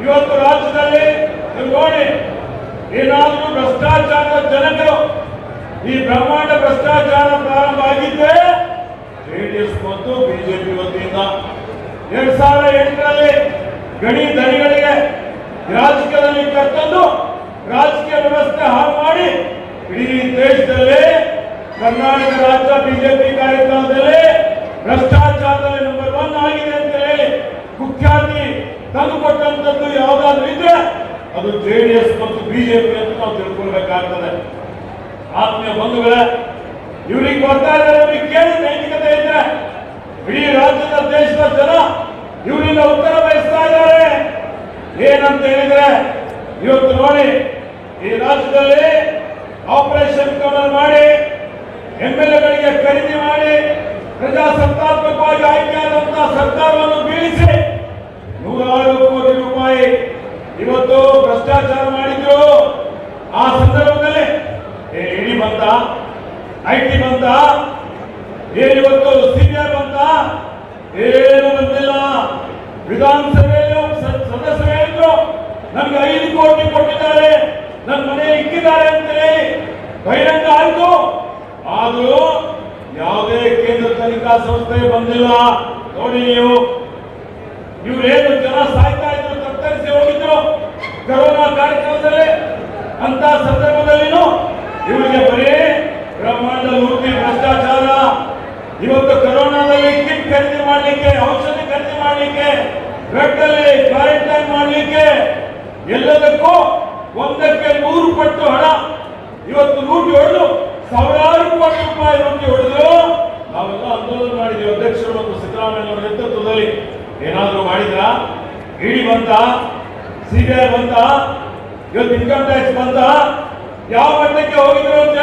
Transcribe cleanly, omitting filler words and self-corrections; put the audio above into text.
ಇವತ್ತು ರಾಜ್ಯದಲ್ಲಿ ನೋಡಿ ಏನಾದರೂ ಭ್ರಷ್ಟಾಚಾರದ ಜನಕರು ಈ ಬ್ರಹ್ಮಾಂಡ ಭ್ರಷ್ಟಾಚಾರ ಪ್ರಾರಂಭ ಆಗಿದ್ದೆ ಜೆಡಿಎಸ್ ಮತ್ತು ಬಿಜೆಪಿ ವತಿಯಿಂದ 2008ರಲ್ಲಿ ಗಣಿ ಧನಿಗಳಿಗೆ ರಾಜಕೀಯದಲ್ಲಿ ಕರ್ತಂದು ರಾಜಕೀಯ ವ್ಯವಸ್ಥೆ ಹಾಳು ಮಾಡಿ ಇಡೀ ದೇಶದಲ್ಲಿ ಕರ್ನಾಟಕ ರಾಜ್ಯ ಬಿಜೆಪಿ ಕಾರ್ಯಕ್ರಮದಲ್ಲಿ ಭ್ರಷ್ಟಾಚಾರದಲ್ಲಿ ನಂಬರ್ 1 ಆಗಿದೆ ಅಂತ ಹೇಳಿ ಮುಖ್ಯಾತಿ ತಂದುಕೊಟ್ಟಂತದ್ದು ಯಾವುದಾದ್ರೂ ಇದ್ರೆ ಅದು ಜೆಡಿಎಸ್ ಮತ್ತು ಬಿಜೆಪಿ ಅಂತ ನಾವು ತಿಳ್ಕೊಳ್ಬೇಕಾಗ್ತದೆ. ಆತ್ಮೀಯ ಬಂಧುಗಳೇ, ಇವ್ರಿಗೆ ಬರ್ತಾ ಇದ್ದಾರೆ, ಇವ್ರಿಗೆ ಕೇಳಿ ನೈತಿಕತೆ ಇದ್ರೆ ಇಡೀ ರಾಜ್ಯದ ದೇಶದ ಜನ ಇವರಿಂದ ಉತ್ತರ ಬಯಸ್ತಾ ಇದ್ದಾರೆ. ಏನಂತ ಹೇಳಿದ್ರೆ ಇವತ್ತು ನೋಡಿ ಈ ರಾಜ್ಯದಲ್ಲಿ ಆಪರೇಷನ್ ಕಮಲ್ ಮಾಡಿ ಎಂಎಲ್ಎಗಳಿಗೆ ಖರೀದಿ ಮಾಡಿ ಪ್ರಜಾಸತ್ತಾತ್ಮಕವಾಗಿ ಆಯ್ಕೆಯಾದಂತಹ ಸರ್ಕಾರವನ್ನು ಬೀಳಿಸಿ 106 ಕೋಟಿ ರೂಪಾಯಿ ಇವತ್ತು ಭ್ರಷ್ಟಾಚಾರ ಮಾಡಿದ್ರು. ಆ ಸಂದರ್ಭದಲ್ಲಿ ಇಡಿ ಬಂತ, ಐಟಿ ಬಂತ, ಏನಿವತ್ತು ಸಿಬಿಐ ಬಂತ, ಏನು ಬಂದಿಲ್ಲ. ವಿಧಾನಸಭೆಯಲ್ಲೂ ಸದಸ್ಯರು ಹೇಳಿದ್ರು ನಮ್ಗೆ 5 ಕೋಟಿ ಕೊಟ್ಟಿದ್ದಾರೆ, ನನ್ನ ಮನೆ ಇಕ್ಕಿದ್ದಾರೆ ಅಂತೇಳಿ ಬಹಿರಂಗ ಆಯ್ತು. ಆದ್ರೂ ಯಾವುದೇ ಕೇಂದ್ರ ತನಿಖಾ ಸಂಸ್ಥೆ ಬಂದಿಲ್ಲ. ನೋಡಿ ನೀವು, ಇವರೇನು ಜನ ಸಾಯ್ತಾ ಇದ್ರು, ತತ್ತರಿಸಿ ಹೋಗಿದ್ರು ಕರೋನಾ ಕಾರ್ಯಕ್ರಮದಲ್ಲಿ. ಅಂತ ಸಂದರ್ಭದಲ್ಲಿನೂ ಇವರಿಗೆ ಬರೀ ಬ್ರಹ್ಮಾಂಡ ಲೂಟಿ ಭ್ರಷ್ಟಾಚಾರ. ಇವತ್ತು ಕರೋನಾದಲ್ಲಿ ಕಿಟ್ ಖರೀದಿ ಮಾಡಲಿಕ್ಕೆ, ಔಷಧಿ ಖರೀದಿ ಮಾಡಲಿಕ್ಕೆ, ಬೆಡ್ ಅಲ್ಲಿ ಕ್ವಾರಂಟೈನ್ ಮಾಡಲಿಕ್ಕೆ ಎಲ್ಲದಕ್ಕೂ 1ಕ್ಕೆ 100 ಪಟ್ಟು ಹಣ ಇವತ್ತು ಲೂಟಿ ಹೊಡೆದು ಸಾವಿರಾರು ಕೋಟಿ ರೂಪಾಯಿ ಲೂಟಿ ಹೊಡೆದು ನಾವೆಲ್ಲ ಆಂದೋಲನ ಮಾಡಿದ್ವಿ. ಅಧ್ಯಕ್ಷರು ಮತ್ತು ಸಿದ್ದರಾಮಯ್ಯ ಅವರ ನೇತೃತ್ವದಲ್ಲಿ ಏನಾದರೂ ಮಾಡಿದ್ರ? ಇಡಿ ಬಂತ, ಸಿಬಿಐ ಬಂತ, ಇವತ್ತು ಇನ್ಕಮ್ ಟ್ಯಾಕ್ಸ್ ಬಂತ, ಯಾವ ಮಟ್ಟಕ್ಕೆ ಹೋಗಿದ್ರು ಅಂತ